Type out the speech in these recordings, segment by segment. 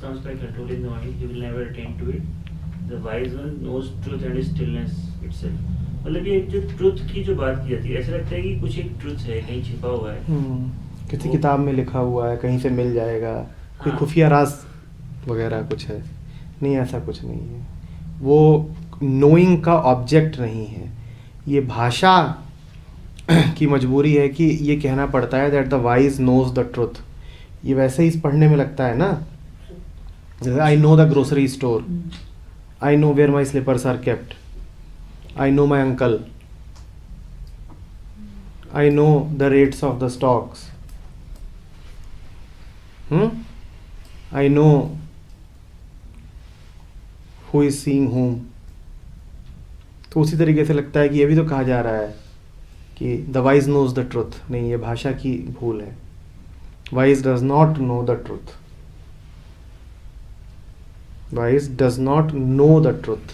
comes by controlling the mind, he will never attain to it. The wise one knows truth and stillness itself. मतलब ये जो truth की जो बात की जाती है, ऐसा लगता है कि कुछ एक ट्रुथ है, कहीं छिपा हुआ है। किसी किताब में लिखा हुआ है, कहीं से मिल जाएगा, कोई हाँ। खुफिया राज वगैरह कुछ है। नहीं, ऐसा कुछ नहीं है। वो नोइंग का ऑब्जेक्ट नहीं है। ये भाषा की मजबूरी है कि ये कहना पड़ता है that the wise knows the truth. ये वैसे ही इस पढ़ने में लगता है ना, I know the grocery store, I know where my slippers are kept, I know my uncle, I know the rates of the stocks, I know who is seeing home. तो उसी तरीके से लगता है कि ये भी तो कहा जा रहा है कि the wise knows the truth. नहीं, ये भाषा की भूल है। Wise does not know the truth, wise does not know the truth.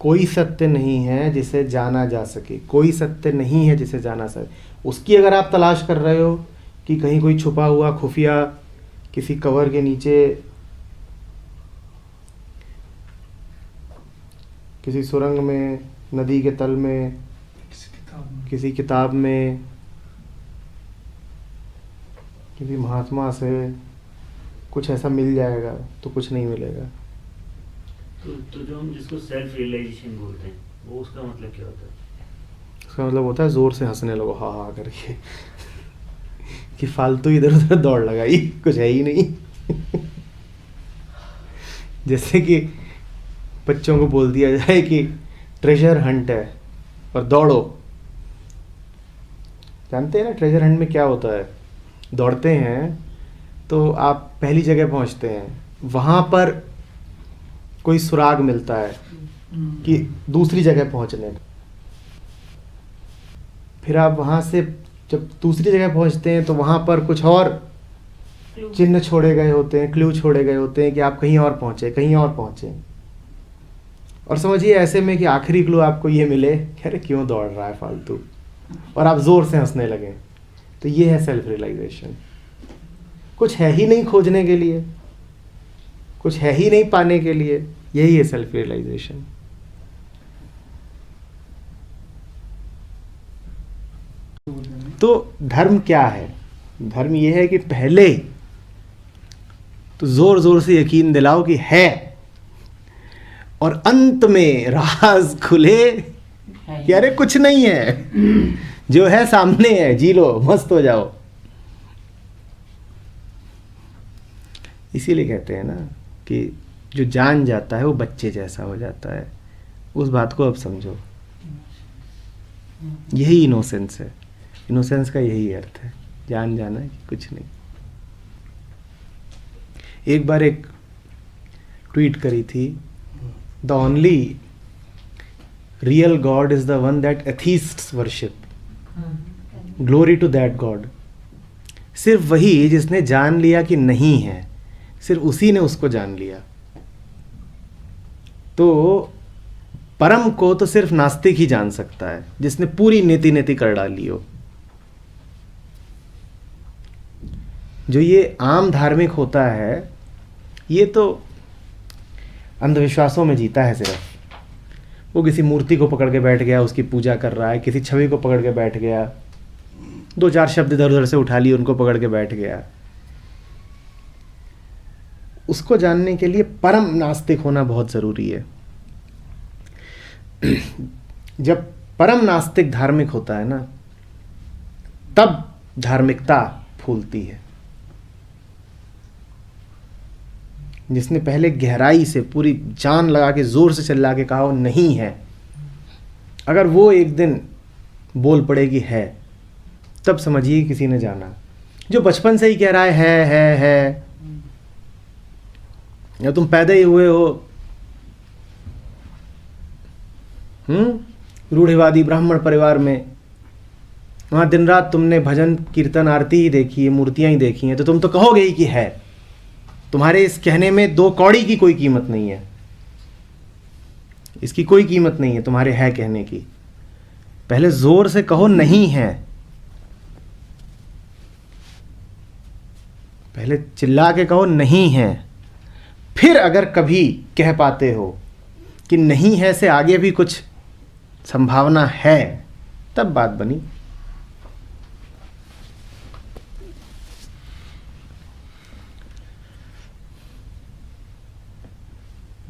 कोई सत्य नहीं है जिसे जाना जा सके, कोई सत्य नहीं है जिसे जाना सके। उसकी अगर आप तलाश कर रहे हो कि कहीं कोई छुपा हुआ खुफिया किसी कवर के नीचे, किसी सुरंग में, नदी के तल में, किसी किताब में, किसी महात्मा से कुछ ऐसा मिल जाएगा, तो कुछ नहीं मिलेगा। तो जो हम जिसको सेल्फ रियलाइजेशन बोलते हैं, वो उसका मतलब क्या होता है? उसका मतलब होता है जोर से हंसने लगो हा हा करके कि फालतू इधर उधर दौड़ लगाई, कुछ है ही नहीं। जैसे कि बच्चों को बोल दिया जाए कि ट्रेजर हंट है और दौड़ो। जानते हैं ना ट्रेजर हंट में क्या होता है? दौड़ते हैं तो आप पहली जगह पहुंचते हैं, वहां पर कोई सुराग मिलता है कि दूसरी जगह पहुंचने का। फिर आप वहां से जब दूसरी जगह पहुंचते हैं तो वहां पर कुछ और चिन्ह छोड़े गए होते हैं, क्लू छोड़े गए होते हैं कि आप कहीं और पहुंचे, कहीं और पहुंचे। और समझिए ऐसे में कि आखिरी क्लू आपको ये मिले कि अरे क्यों दौड़ रहा है फालतू, और आप जोर से हंसने लगे। तो ये है सेल्फ रियलाइजेशन। कुछ है ही नहीं खोजने के लिए, कुछ है ही नहीं पाने के लिए, यही है सेल्फ रियलाइजेशन। तो धर्म क्या है? धर्म ये है कि पहले तो जोर जोर से यकीन दिलाओ कि है, और अंत में राज खुले कि अरे कुछ नहीं है, जो है सामने है, जी लो, मस्त हो जाओ। इसीलिए कहते हैं ना कि जो जान जाता है वो बच्चे जैसा हो जाता है। उस बात को अब समझो, यही इनोसेंस है। इनोसेंस का यही अर्थ है, जान जाना कि कुछ नहीं। एक बार एक ट्वीट करी थी, the only real god is the one that atheists worship, glory to that god. सिर्फ वही जिसने जान लिया कि नहीं है, सिर्फ उसी ने उसको जान लिया। तो परम को तो सिर्फ नास्तिक ही जान सकता है, जिसने पूरी नीति नीति कर डाली हो। जो ये आम धार्मिक होता है, ये तो अंधविश्वासों में जीता है। सिर्फ वो किसी मूर्ति को पकड़ के बैठ गया, उसकी पूजा कर रहा है, किसी छवि को पकड़ के बैठ गया, दो चार शब्द इधर उधर से उठा लिए, उनको पकड़ के बैठ गया। उसको जानने के लिए परम नास्तिक होना बहुत जरूरी है। जब परम नास्तिक धार्मिक होता है ना, तब धार्मिकता फूलती है। जिसने पहले गहराई से पूरी जान लगा के जोर से चिल्ला के कहा वो नहीं है, अगर वो एक दिन बोल पड़े कि है, तब समझिए किसी ने जाना। जो बचपन से ही कह रहा है, या तुम पैदा ही हुए हो रूढ़िवादी ब्राह्मण परिवार में, वहां दिन रात तुमने भजन कीर्तन आरती ही देखी है, मूर्तियां ही देखी हैं, तो तुम तो कहोगे ही कि है। तुम्हारे इस कहने में 2 कौड़ी की कोई कीमत नहीं है, इसकी कोई कीमत नहीं है तुम्हारे है कहने की। पहले जोर से कहो नहीं है, पहले चिल्ला के कहो नहीं है, फिर अगर कभी कह पाते हो कि नहीं है से आगे भी कुछ संभावना है, तब बात बनी।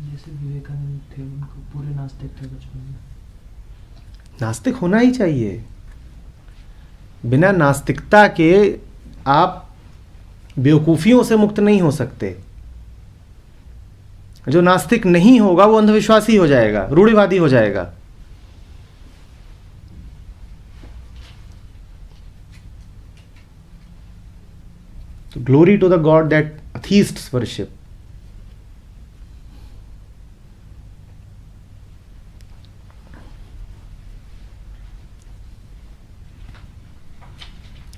जैसे विवेकानंद थे, उनको पूरे नास्तिक थे बचपन में। नास्तिक होना ही चाहिए। बिना नास्तिकता के आप बेवकूफियों से मुक्त नहीं हो सकते। जो नास्तिक नहीं होगा वो अंधविश्वासी हो जाएगा, रूढ़िवादी हो जाएगा। Glory to the god that atheists worship.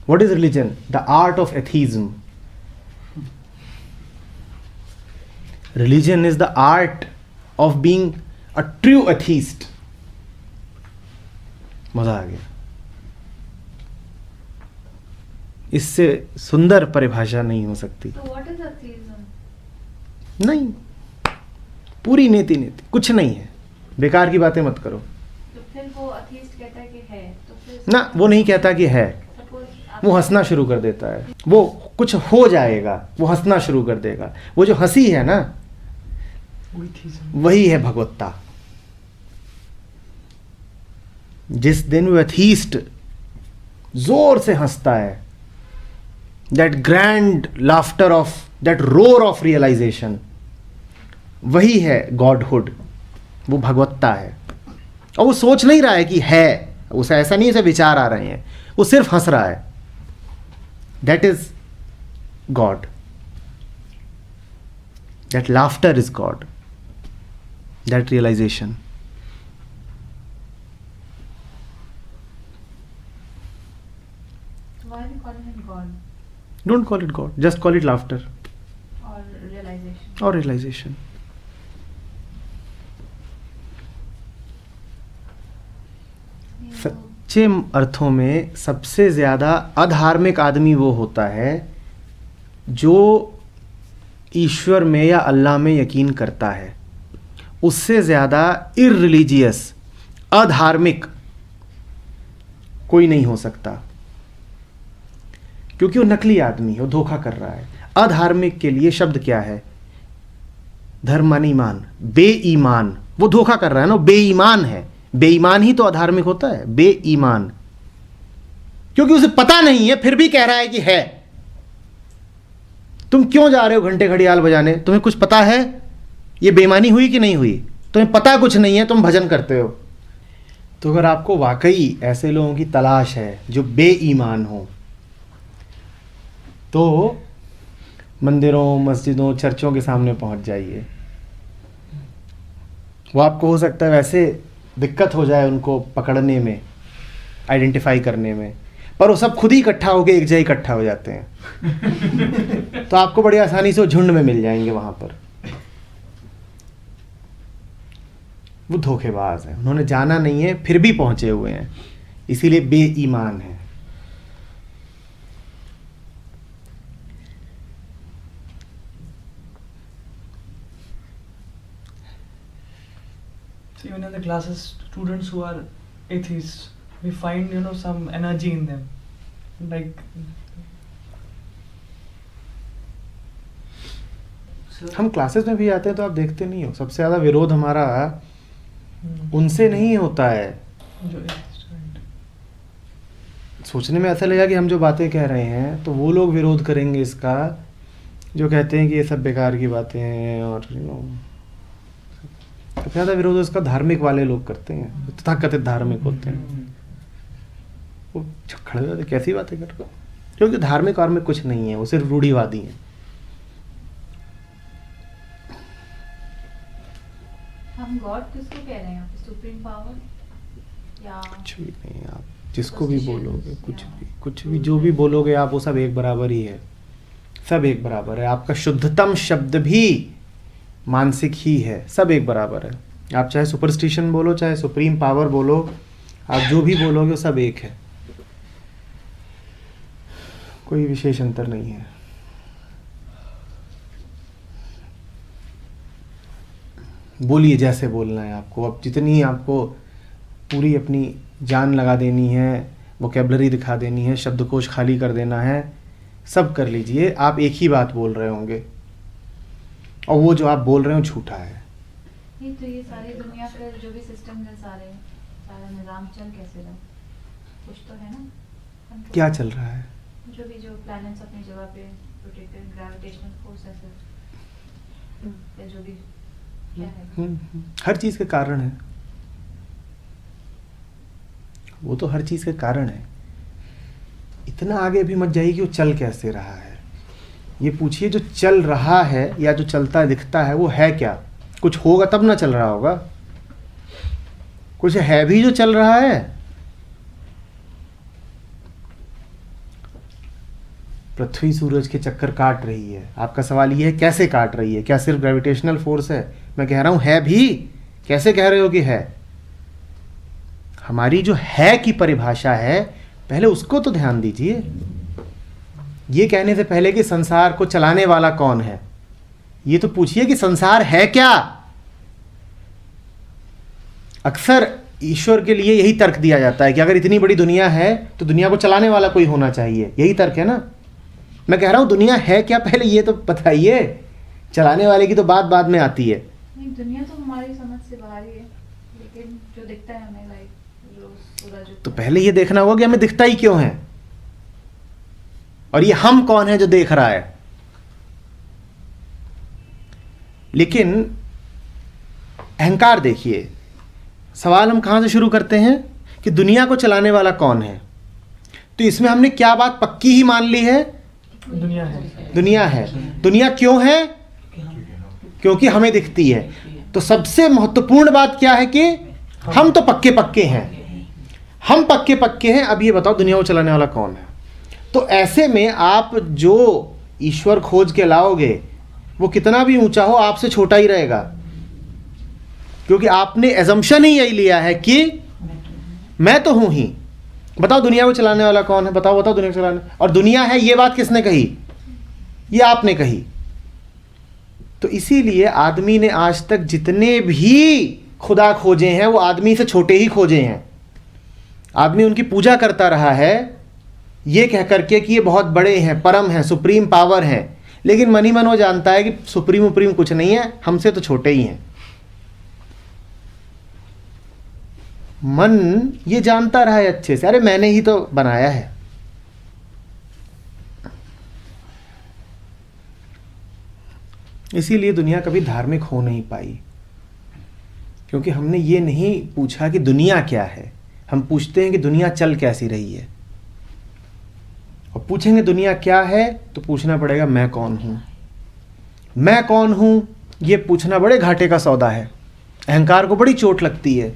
What is religion? The art of atheism. Religion is the art of being a true atheist. मजा आ गया। इससे सुंदर परिभाषा नहीं हो सकती। So what is atheism? नहीं, पूरी नेति नेति कुछ नहीं है, बेकार की बातें मत करो। तो फिर वो अथीस्ट कहता है कि है, तो फिर ना, वो नहीं कहता कि है, सपोज वो हंसना शुरू कर देता है। वो कुछ हो जाएगा, वो हंसना शुरू कर देगा। वो जो हंसी है ना, वही है भगवत्ता। जिस दिन वो एथीस्ट जोर से हंसता है, that grand laughter of that roar of realisation, वही है गॉडहुड, वो भगवत्ता है। और वो सोच नहीं रहा है कि है, उसे ऐसा नहीं है विचार आ रहे हैं, वो सिर्फ हंस रहा है। That is god, that laughter is god, that realisation. why we call him God Don't call it God, just call it laughter or realization? or realization. सच्चे अर्थों में सबसे ज़्यादा अधार्मिक आदमी वो होता है जो ईश्वर में या अल्लाह में यकीन करता है। उससे ज़्यादा इररिलीजियस, अधार्मिक कोई नहीं हो सकता, क्योंकि वो नकली आदमी है, वो धोखा कर रहा है। अधार्मिक के लिए शब्द क्या है? धर्म माने ईमान, बेईमान। वो धोखा कर रहा है ना, बेईमान है। बेईमान ही तो अधार्मिक होता है, बेईमान, क्योंकि उसे पता नहीं है फिर भी कह रहा है कि है। तुम क्यों जा रहे हो घंटे घड़ियाल बजाने? तुम्हें कुछ पता है ये बेईमानी हुई कि नहीं हुई? तुम्हें पता कुछ नहीं है, तुम भजन करते हो। तो अगर आपको वाकई ऐसे लोगों की तलाश है जो बेईमान हो, तो मंदिरों, मस्जिदों, चर्चों के सामने पहुंच जाइए। वो आपको हो सकता है वैसे दिक्कत हो जाए उनको पकड़ने में, आइडेंटिफाई करने में, पर वो सब खुद ही इकट्ठा होके एक जगह इकट्ठा हो जाते हैं। तो आपको बड़ी आसानी से वो झुंड में मिल जाएंगे वहां पर। वो धोखेबाज है, उन्होंने जाना नहीं है फिर भी पहुंचे हुए हैं, इसीलिए बेईमान है। So even in the classes, students who are atheists, we find some energy in them, like हम क्लासेस में भी आते हैं तो आप देखते नहीं हो, सबसे ज़्यादा विरोध हमारा उनसे नहीं होता है। जो atheist हैं। सोचने में ऐसा लगा कि हम जो बातें कह रहे हैं तो वो लोग विरोध करेंगे इसका, जो कहते हैं कि ये सब बेकार की बातें हैं, और सबसे ज़्यादा विरोध उसका धार्मिक वाले लोग करते हैं, तथाकथित धार्मिक होते हैं। वो खड़े होते कैसी बातें कर रहे हो, क्योंकि धार्मिक और में कुछ नहीं है, वो सिर्फ रूढ़िवादी हैं। हम गॉड किसको कह रहे हैं? सुप्रीम पावर या कुछ भी नहीं, आप जिसको भी बोलोगे, कुछ भी जो भी बोलोगे आप, वो सब एक बराबर ही है, सब एक बराबर है। आपका शुद्धतम शब्द भी मानसिक ही है, सब एक बराबर है। आप चाहे सुपरस्टिशन बोलो, चाहे सुप्रीम पावर बोलो, आप जो भी बोलोगे वो सब एक है, कोई विशेष अंतर नहीं है। बोलिए जैसे बोलना है आपको। अब जितनी आपको पूरी अपनी जान लगा देनी है, वोकेबलरी दिखा देनी है, शब्दकोश खाली कर देना है, सब कर लीजिए। आप एक ही बात बोल रहे होंगे और वो जो आप बोल रहे हो झूठा है। नहीं तो ये सारी दुनिया का जो भी सिस्टम है, सारा निज़ाम चल कैसे रहा, कुछ तो है ना। हमको क्या चल रहा है? जो प्लैनेट्स अपनी जगह पे रोटेटेड, ग्रेविटेशनल फोर्सेस है, जो भी क्या है। हर चीज़ के कारण है, वो तो हर चीज़ के कारण है। इतना आगे भी मत जाइए कि वो चल कैसे रहा है। ये पूछिए जो चल रहा है या जो चलता दिखता है वो है क्या? कुछ होगा तब ना चल रहा होगा। कुछ है भी जो चल रहा है। पृथ्वी सूरज के चक्कर काट रही है। आपका सवाल ये है कैसे काट रही है? क्या सिर्फ ग्रेविटेशनल फोर्स है? मैं कह रहा हूं है भी। कैसे कह रहे हो कि है? हमारी जो है की परिभाषा है, पहले उसको तो ध्यान दीजिए। ये कहने से पहले कि संसार को चलाने वाला कौन है, ये तो पूछिए कि संसार है क्या। अक्सर ईश्वर के लिए यही तर्क दिया जाता है कि अगर इतनी बड़ी दुनिया है तो दुनिया को चलाने वाला कोई होना चाहिए। यही तर्क है ना। मैं कह रहा हूं दुनिया है क्या, पहले ये तो बताइए। चलाने वाले की तो बात बाद में आती है। नहीं, दुनिया तो हमारी समझ से बाहर ही है, लेकिन जो दिखता है हमें, लाइक जो सूरज, तो पहले ये देखना होगा कि हमें दिखता ही क्यों है, और ये हम कौन है जो देख रहा है। लेकिन अहंकार देखिए, सवाल हम कहां से शुरू करते हैं कि दुनिया को चलाने वाला कौन है। तो इसमें हमने क्या बात पक्की ही मान ली है? दुनिया है। दुनिया है। दुनिया क्यों है? क्योंकि हमें दिखती है। तो सबसे महत्वपूर्ण बात क्या है कि हम तो पक्के पक्के हैं। हम पक्के पक्के हैं। अब ये बताओ दुनिया को चलाने वाला कौन है? तो ऐसे में आप जो ईश्वर खोज के लाओगे वो कितना भी ऊंचा हो आपसे छोटा ही रहेगा, क्योंकि आपने एजम्पशन ही यही लिया है कि मैं तो हूं ही। बताओ दुनिया को चलाने वाला कौन है? बताओ बताओ दुनिया को चलाने। और दुनिया है ये बात किसने कही? ये आपने कही। तो इसीलिए आदमी ने आज तक जितने भी खुदा खोजे हैं वो आदमी से छोटे ही खोजे हैं। आदमी उनकी पूजा करता रहा है ये कह करके कि ये बहुत बड़े हैं, परम हैं, सुप्रीम पावर हैं, लेकिन मन ही मन वो जानता है कि सुप्रीम उपरीम कुछ नहीं है, हमसे तो छोटे ही हैं। मन ये जानता रहा है अच्छे से, अरे मैंने ही तो बनाया है। इसीलिए दुनिया कभी धार्मिक हो नहीं पाई, क्योंकि हमने ये नहीं पूछा कि दुनिया क्या है। हम पूछते हैं कि दुनिया चल कैसी रही है, और पूछेंगे दुनिया क्या है तो पूछना पड़ेगा मैं कौन हूं। मैं कौन हूं ये पूछना बड़े घाटे का सौदा है। अहंकार को बड़ी चोट लगती है।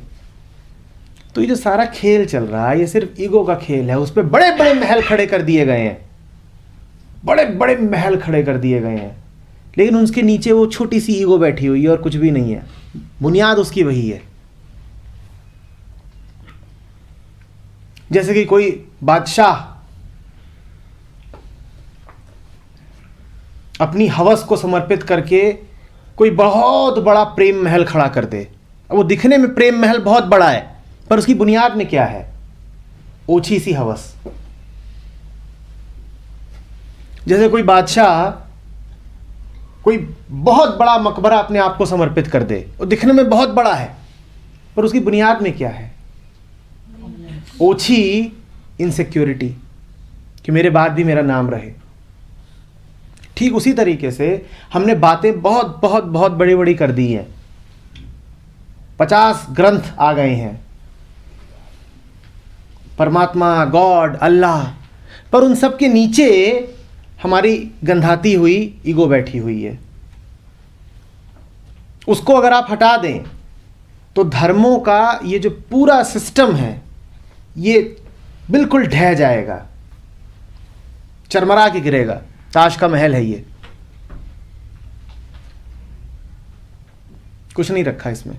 तो ये जो सारा खेल चल रहा है ये सिर्फ ईगो का खेल है। उस पर बड़े बड़े महल खड़े कर दिए गए हैं, बड़े बड़े महल खड़े कर दिए गए हैं, लेकिन उसके नीचे वो छोटी सी ईगो बैठी हुई है और कुछ भी नहीं है। बुनियाद उसकी वही है। जैसे कि कोई बादशाह अपनी हवस को समर्पित करके कोई बहुत बड़ा प्रेम महल खड़ा कर दे। अब वो दिखने में प्रेम महल बहुत बड़ा है, पर उसकी बुनियाद में क्या है? ओछी सी हवस। जैसे कोई बादशाह कोई बहुत बड़ा मकबरा अपने आप को समर्पित कर दे, वो दिखने में बहुत बड़ा है, पर उसकी बुनियाद में क्या है? ओछी इनसिक्योरिटी कि मेरे बाद भी मेरा नाम रहे। ठीक उसी तरीके से हमने बातें बहुत बहुत बहुत बड़ी बड़ी कर दी हैं। 50 ग्रंथ आ गए हैं, परमात्मा, गॉड, अल्लाह, पर उन सब के नीचे हमारी गंधाती हुई ईगो बैठी हुई है। उसको अगर आप हटा दें तो धर्मों का ये जो पूरा सिस्टम है ये बिल्कुल ढह जाएगा, चरमरा के गिरेगा। ताश का महल है ये, कुछ नहीं रखा इसमें।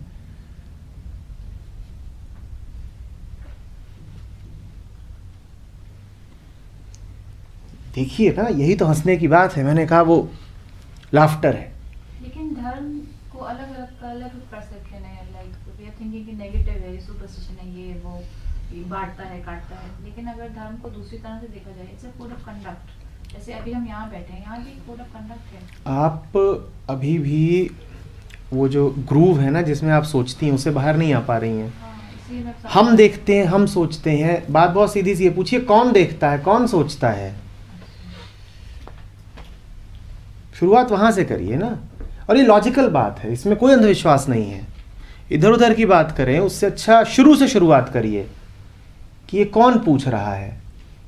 देखिए ना, यही तो हंसने की बात है। मैंने कहा वो लाफ्टर है। लेकिन धर्म को अलग अलग का अलग परसेप्शन है, लाइक वी आर थिंकिंग कि नेगेटिव है, सुपरस्टिशन है, ये वो, ये बांटता है, काटता है। लेकिन अगर धर्म को दूसरी तरह से देखा जाए, it's a code of conduct. जैसे अभी हम यहाँ बैठे हैं, यहाँ भी कोड ऑफ कंडक्ट है। आप अभी भी वो जो ग्रूव है ना जिसमें आप सोचती हैं उससे बाहर नहीं आ पा रही हैं। हाँ, इसलिए मैं हम देखते हैं, हम सोचते हैं। बात बहुत सीधी सी है, पूछिए कौन देखता है, कौन सोचता है? शुरुआत वहां से करिए ना। और ये लॉजिकल बात है, इसमें कोई अंधविश्वास नहीं है। इधर उधर की बात करें उससे अच्छा शुरू से शुरुआत करिए कि ये कौन पूछ रहा है,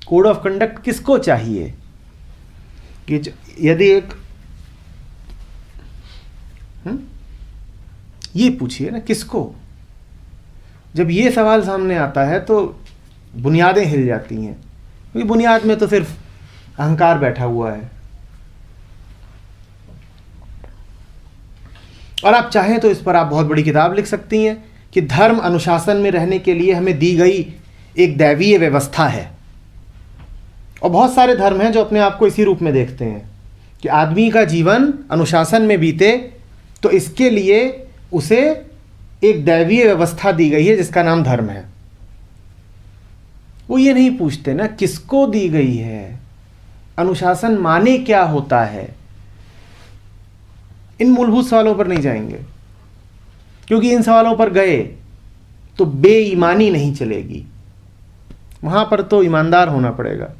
कोड ऑफ कंडक्ट किसको चाहिए। कि यदि एक ये पूछिए ना किसको। जब ये सवाल सामने आता है तो बुनियादें हिल जाती हैं, क्योंकि बुनियाद में तो सिर्फ अहंकार बैठा हुआ है। और आप चाहें तो इस पर आप बहुत बड़ी किताब लिख सकती हैं कि धर्म अनुशासन में रहने के लिए हमें दी गई एक दैवीय व्यवस्था है। और बहुत सारे धर्म हैं जो अपने आप को इसी रूप में देखते हैं कि आदमी का जीवन अनुशासन में बीते, तो इसके लिए उसे एक दैवीय व्यवस्था दी गई है जिसका नाम धर्म है। वो ये नहीं पूछते ना किसको दी गई है, अनुशासन माने क्या होता है। इन मूलभूत सवालों पर नहीं जाएंगे, क्योंकि इन सवालों पर गए तो बेईमानी नहीं चलेगी, वहां पर तो ईमानदार होना पड़ेगा।